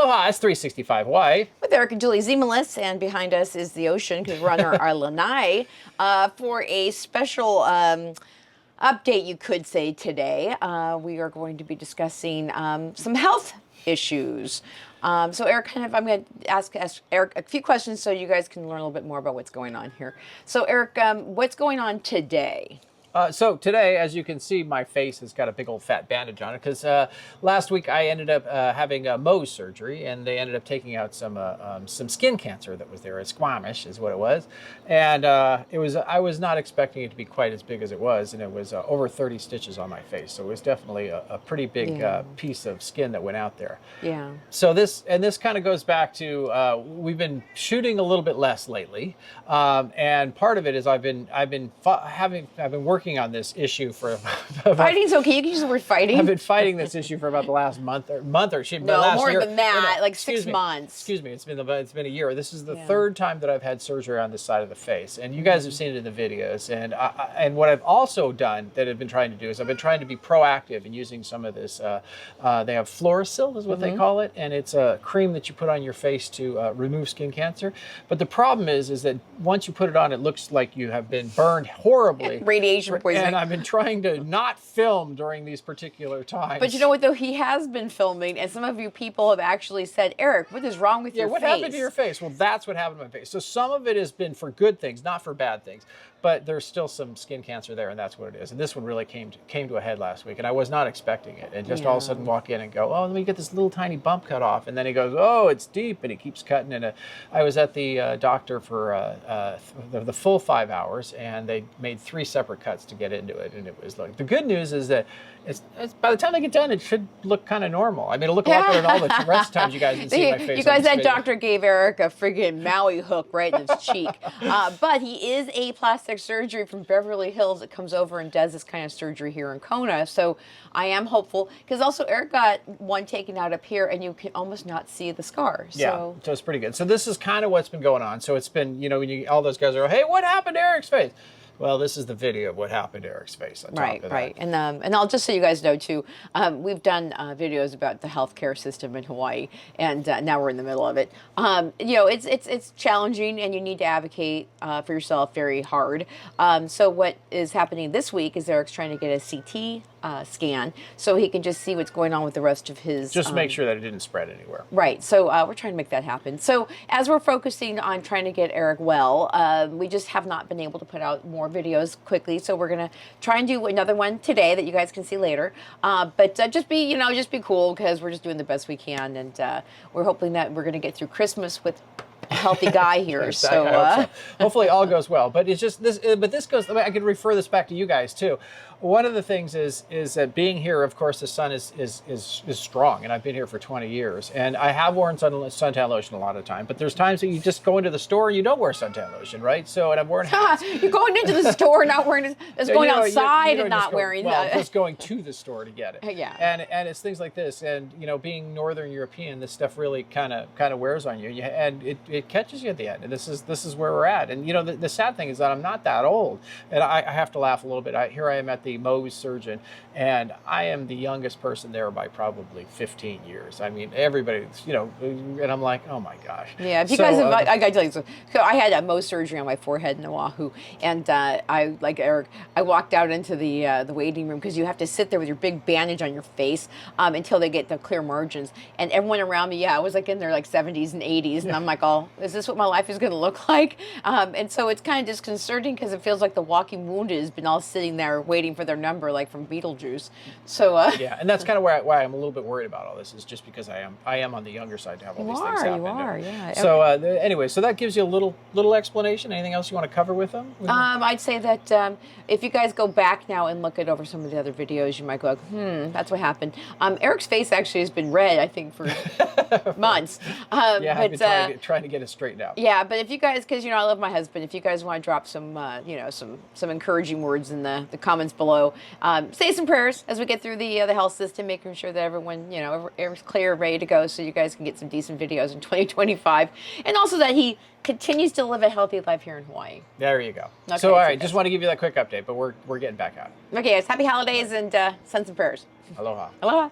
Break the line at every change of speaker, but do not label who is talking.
Aloha, it's 365 Hawaii.
With Eric and Julie Zemelis, and behind us is the ocean because we're on our lanai for a special update, you could say, today. We are going to be discussing some health issues. So Eric, I'm going to ask Eric a few questions so you guys can learn a little bit more about what's going on here. So Eric, what's going on today?
So today, as you can see, my face has got a big old fat bandage on it because last week I ended up having a Mohs surgery, and they ended up taking out some skin cancer that was there. A squamous is what it was, and I was not expecting it to be quite as big as it was, and it was over 30 stitches on my face. So it was definitely a pretty big piece of skin that went out there. Yeah. So this kind of goes back to we've been shooting a little bit less lately, and part of it is I've been working on this issue for
fighting's okay. You can use the word fighting.
I've been fighting this issue for about the last month or
no,
last
more
year.
than that, like 6 months.
Excuse me, it's been a year. This is the third time that I've had surgery on this side of the face, and you guys have seen it in the videos. And what I've also done that I've been trying to do is I've been trying to be proactive in using some of this. They have Fluorosil is what they call it, and it's a cream that you put on your face to remove skin cancer. But the problem is that once you put it on, it looks like you have been burned horribly.
Radiation poisoning.
And I've been trying to not film during these particular times.
But you know what, though? He has been filming, and some of you people have actually said, Eric, what is wrong with your face?
Yeah, what happened to your face? Well, that's what happened to my face. So some of it has been for good things, not for bad things. But there's still some skin cancer there, and that's what it is. And this one really came to a head last week, and I was not expecting it. And just all of a sudden walk in and go, oh, let me get this little tiny bump cut off. And then he goes, oh, it's deep, and he keeps cutting. And I was at the doctor for the full 5 hours, and they made 3 separate cuts to get into it. And it was like, the good news is that it's by the time I get done, it should look kind of normal. I mean, it'll look a lot better than all the rest of times you guys can see my face.
You guys, that doctor gave Eric a friggin' Maui hook right in his cheek. But he is a plastic surgery from Beverly Hills that comes over and does this kind of surgery here in Kona. So I am hopeful, because also Eric got one taken out up here, and you can almost not see the scar. So
it's pretty good. So this is kind of what's been going on. So it's been, when all those guys are, hey, what happened to Eric's face? Well, this is the video of what happened to Eric's face.
Right. And I'll just so you guys know, too, we've done videos about the healthcare system in Hawaii, and now we're in the middle of it. It's challenging, and you need to advocate for yourself very hard. So what is happening this week is Eric's trying to get a CT scan so he can just see what's going on with the rest of his...
Just make sure that it didn't spread anywhere.
Right. So we're trying to make that happen. So as we're focusing on trying to get Eric well, we just have not been able to put out more videos quickly. So we're going to try and do another one today that you guys can see later. But just be cool, because we're just doing the best we can. And we're hoping that we're going to get through Christmas with a healthy guy here. So
hopefully all goes well. But it's just this. But this goes. I could refer this back to you guys too. One of the things is that being here, of course, the sun is strong, and I've been here for 20 years, and I have worn suntan lotion a lot of time. But there's times that you just go into the store and you don't wear suntan lotion, right? So, and I'm wearing hats.
You're going into the store, not wearing it. Just going outside and not wearing.
Just going to the store to get it.
Yeah.
And it's things like this, and being Northern European, this stuff really kind of wears on you, and it catches you at the end. And this is where we're at. And the sad thing is that I'm not that old, and I have to laugh a little bit. Here I am at the Mohs surgeon, and I am the youngest person there by probably 15 years. I mean, everybody's, and I'm like, oh my gosh.
Yeah, if you guys have, I gotta tell you, so I had a Mohs surgery on my forehead in Oahu, and I, like Eric, I walked out into the waiting room, because you have to sit there with your big bandage on your face until they get the clear margins. And everyone around me, I was like in their like 70s and 80s, and I'm like, oh, is this what my life is gonna look like? And so it's kind of disconcerting, because it feels like the walking wounded has been all sitting there waiting for their number, like from Beetlejuice. So
yeah, and that's kind of why I'm a little bit worried about all this, is just because I am on the younger side to have all these things happen.
You are, yeah.
So anyway, so that gives you a little explanation. Anything else you want to cover with them?
I'd say that if you guys go back now and look at over some of the other videos, you might go, that's what happened. Eric's face actually has been red, I think, for months.
Yeah, I've been trying to get it straightened out.
Yeah, but if you guys, because I love my husband, if you guys want to drop some some encouraging words in the comments below, say some prayers as we get through the health system, making sure that everyone everyone's clear, ready to go, so you guys can get some decent videos in 2025, and also that he continues to live a healthy life here in Hawaii.
There you go.
Okay,
so all right, just want to give you that quick update, but we're getting back out.
Okay, guys, happy holidays, and send some prayers.
Aloha.
Aloha.